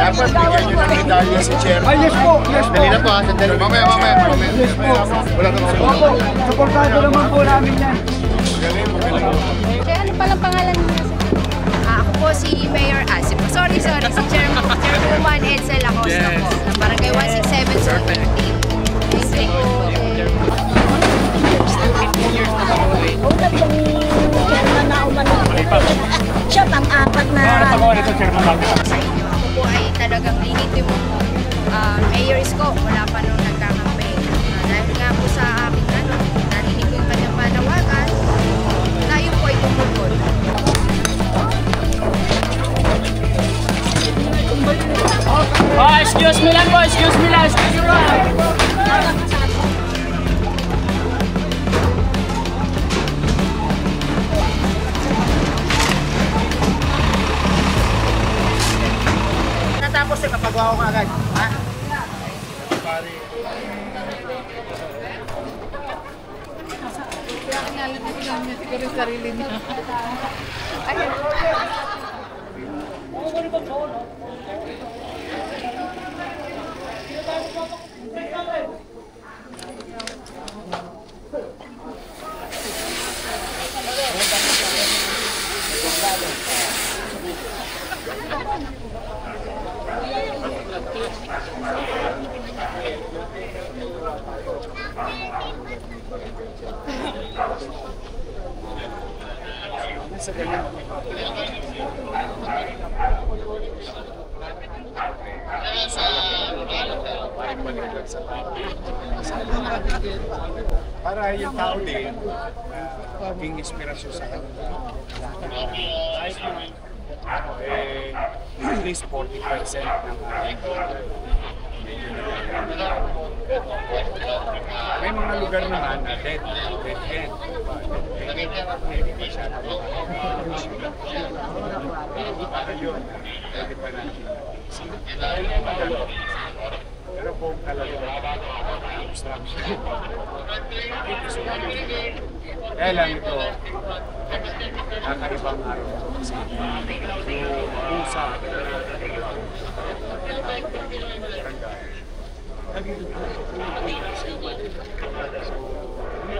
Dapat bigyan nyo ng medalya si Chair. Ay, yes po, yes po. Dali na po ha, sandali. Mamaya. Yes po. Wala kang sumunod. Opo, supportado naman po namin yan. Magaling. Ano palang pangalan niya? Ako po si Mayor Asip. Sorry, si Chairwoman Edsel Acosta po. Ng Barangay 167 Zone 15. Thank you. Siya pang-apat na Sa inyo, ako po ay talagang linit yung Mayor Isko wala pa nung nagkakampay. Dahil nga po sa akin, narinig ko yung kanyang panawagan, tayo po ay tumugod. Excuse me lang po, excuse me lang. Natapos eh, mapagawa ko agad. Ha? Kaya kinalimutan niya siguro yung sarili niya. Para yung tao din, maging inspirasyon sa kanila. At least 40% ng may mga lugar naman na dead end. Hindi pa siya para yun, pwede pa natin. Pero kung talaga obstruction, kaya lang ito, kakaibang araw kasi usap,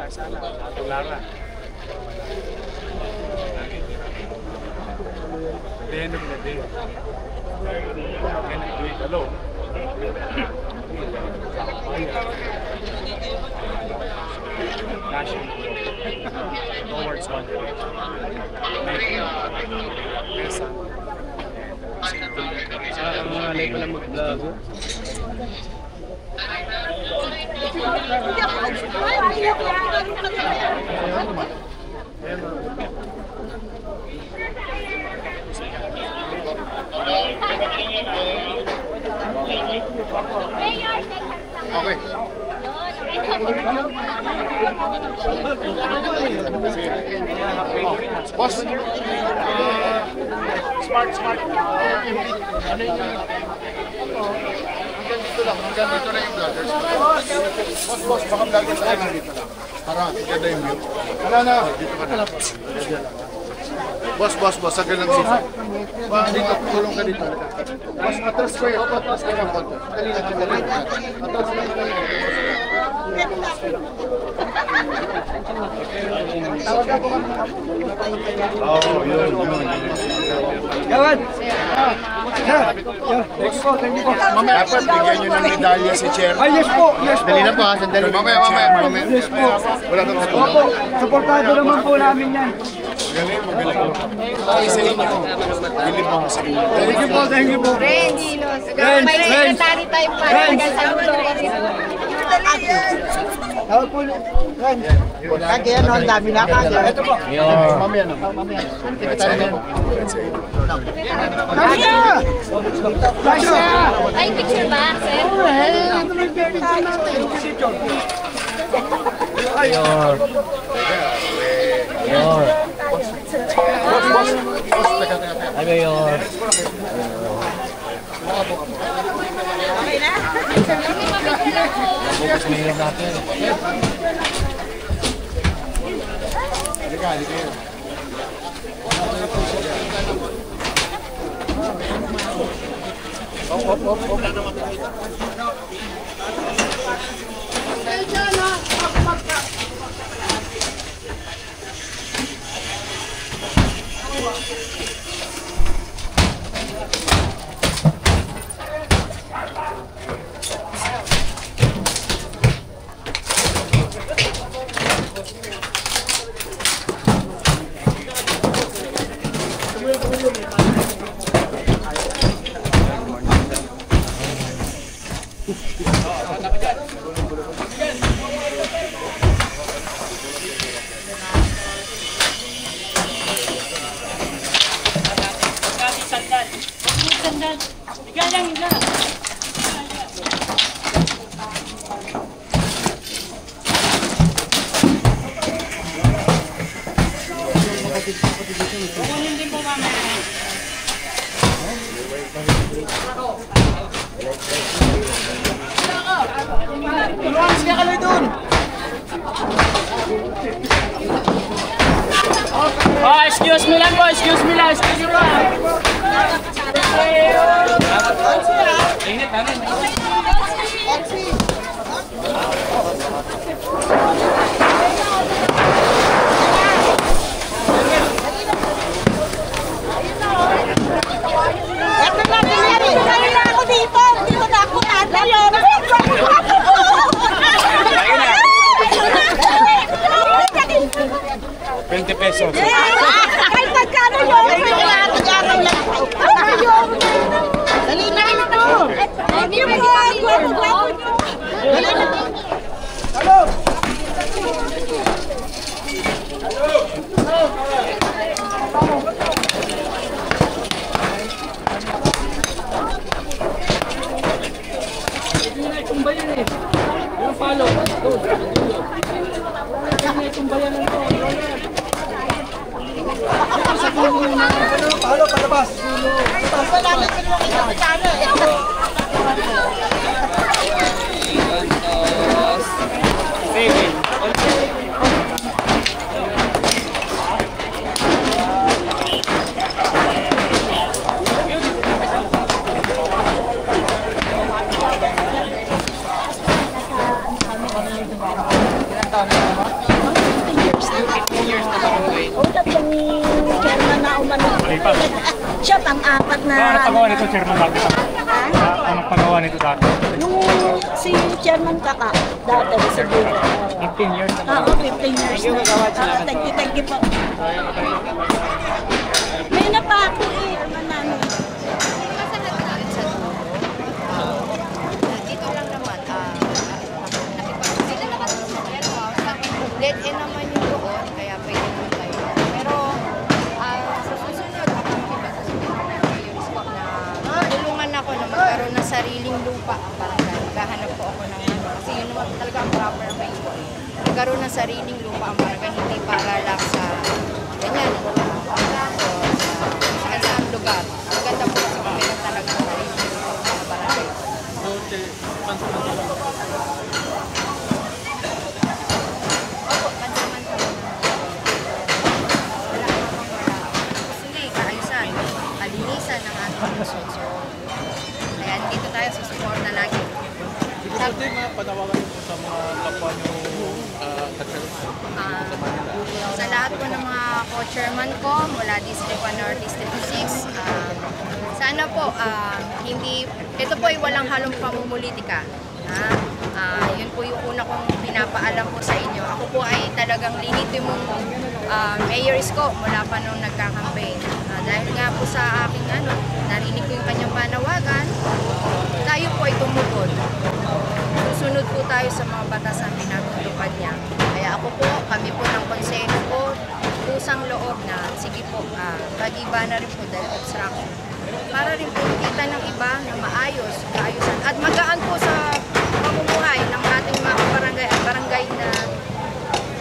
sana natularan. At the end of the day, how can I do it alone? National towards one direction. Ang mga alay pala mag-vlog. Okay. Boss, smart. Ano yung hanggang dito na yung vloggers. Boss, baka vloggers tayo dito lang. Para maganda yung view. Wala na. Dito ka na. Boss, sagad lang dito. Dito, tulong ka dito. Boss, atras ko yun. Atras ka lang. Atras ka lang. Oh, yun. Gawad! Thank you po. Dapat bigyan nyo ng medalya si Chair. Ay, yes po, yes po. Dali na po ha, sandali. Mamaya. Yes po. Wala kang sumunod. Opo, supportado naman po namin yan. Magaling. Okay sa inyo. Bilib mo sa inyo. Thank you po. Friends, may secretary tayo pa. Tawag po. Kaya ano, ang dami na kaya. Ito po. Mamaya na. Ay, picture ba, sir? Ay, Mayor. Focus Mayor natin. Halika. Oh, excuse me lang po, excuse me lang, excuse me lang. Eto na, pinili na ako dito. Dito na ako tatayon. 20 pesos. Kahit magkano yun. Nag-aral lang. Dali na ito. Thank you po. Dali na. Palo, palabas. Chairman na umano. Siya pang-apat na... Ano pagawa nito, Chairman dati? Anong pagawa nito dati? Yung si Chairman Kaka, dati sa Buga. 15 years na. Oo, 15 years na. Thank you po. May na pa ako eh. Manano. Dito lang naman, nakipag-sila naman sa dead end naman yung doon, kaya pwede naman tayo. Pero sa susunod, na tulungan ako na magkaroon ng sariling lupa ang barangay. Maghahanap po ako ng kasi yun naman talaga ang proper way ko. Magkaroon ng sariling lupa ang barangay, hindi para lang sa ganyan, saan lugar. Maganda po kasi meron talaga sa sariling lupa ang barangay. Opo, pansamantala. Gusto kaayusan, kalinisan ng ating lungsod. So, ayan, dito tayo sa support na lagi. Pwede panawagan po sa mga kapwa nyo Sa lahat po ng mga co-chairman ko mula District 1 or District 6, sana po, hindi, ito po ay walang halong pamumulitika. Yun po yung una kong pinapaalam po sa inyo. Ako po ay talagang legitimong mayor isko mula pa nung nagka-campaign. Dahil nga po sa aking narinig ko yung kanyang panawagan, tayo po ay tumupod. Susunod po tayo sa mga batas na pinatutupad niya. Kaya ako po, kami po ng konseho po, pusang loob na, sige po, pag-iba na rin po dahil obstruction. Para rin po kita ng iba na maayos, kaayusan. At magaan po sa pamumuhay ng ating mga barangay at barangay na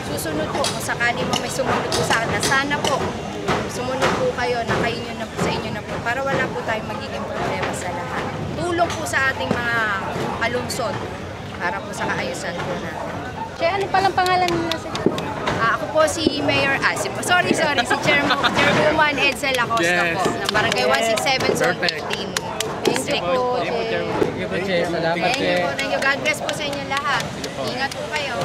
susunod po. Kung sakali mo may sumunod po sa akin, sana po, sumunod po kayo na kayo nyo na po sa inyo na po para wala po tayong magiging problema sa lahat. Tulong po sa ating mga kalungsod para po sa kaayusan po natin. Kaya ano palang pangalan nila sa Ako po si Mayor, si Chairwoman Edsel Acosta po, ng Barangay 167 Zone 13. Thank you po. Salamat po. God bless po sa inyo lahat. Ingat po kayo.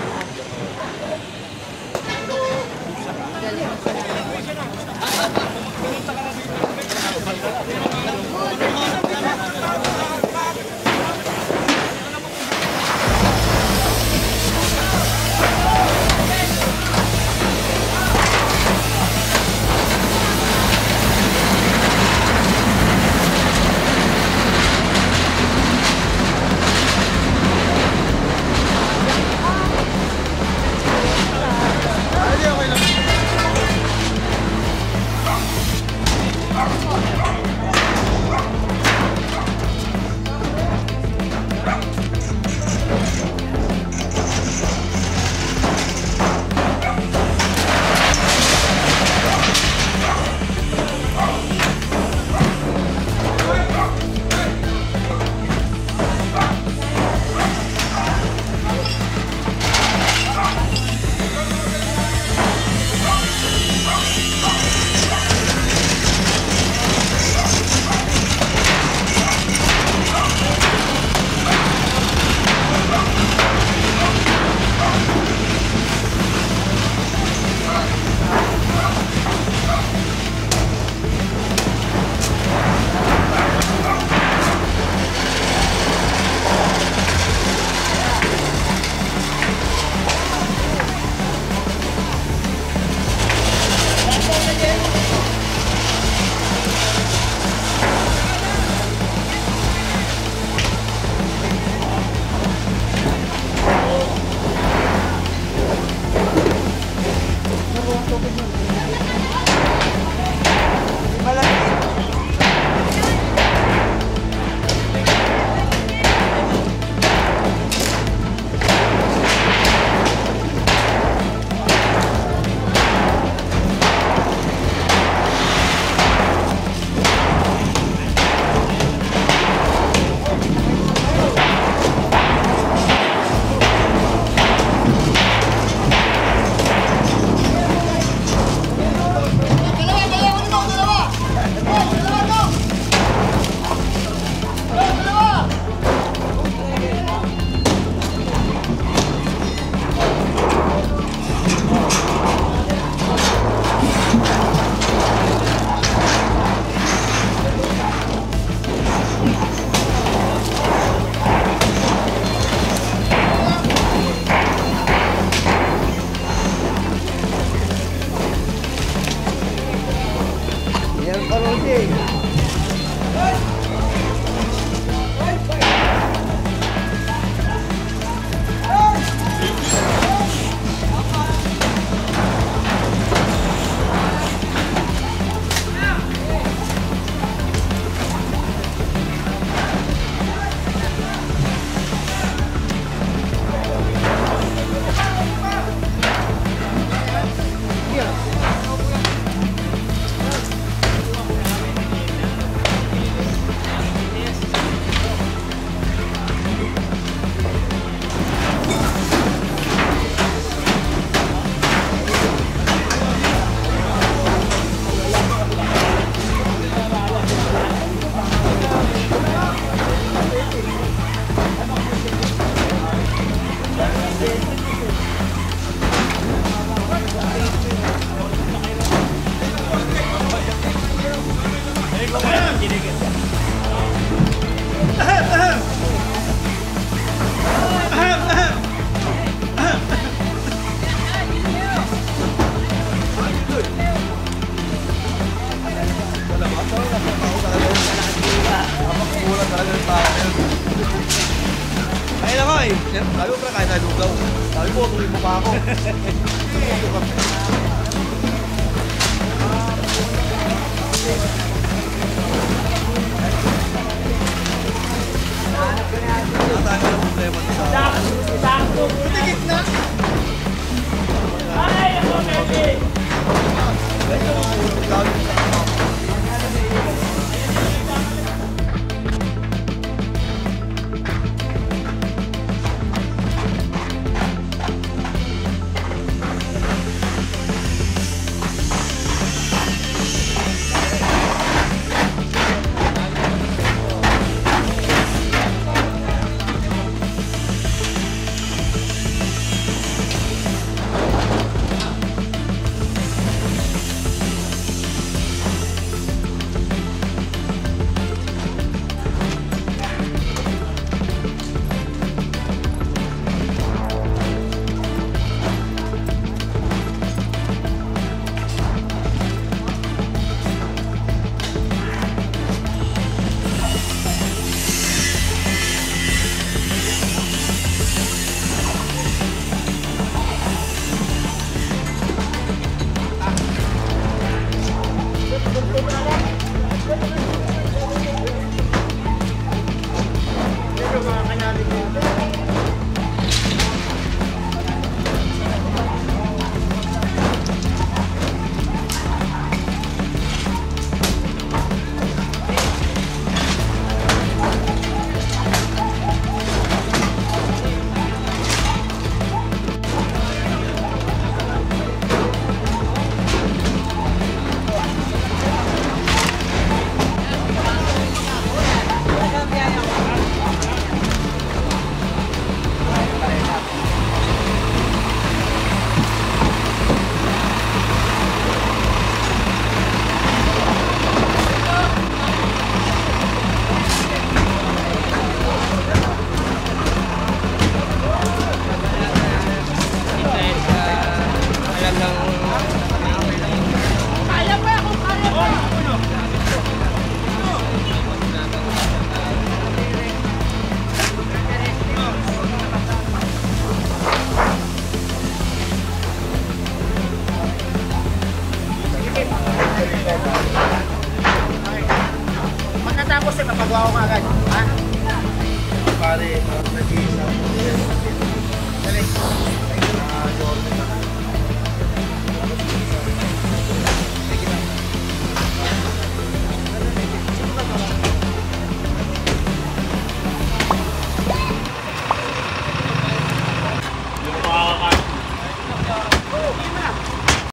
Sabi ko pala kahit na lugaw. Sabi ko, tuloy mo pa ako. Pagkatapos ay mapagawa ko agad. Ha? Pare,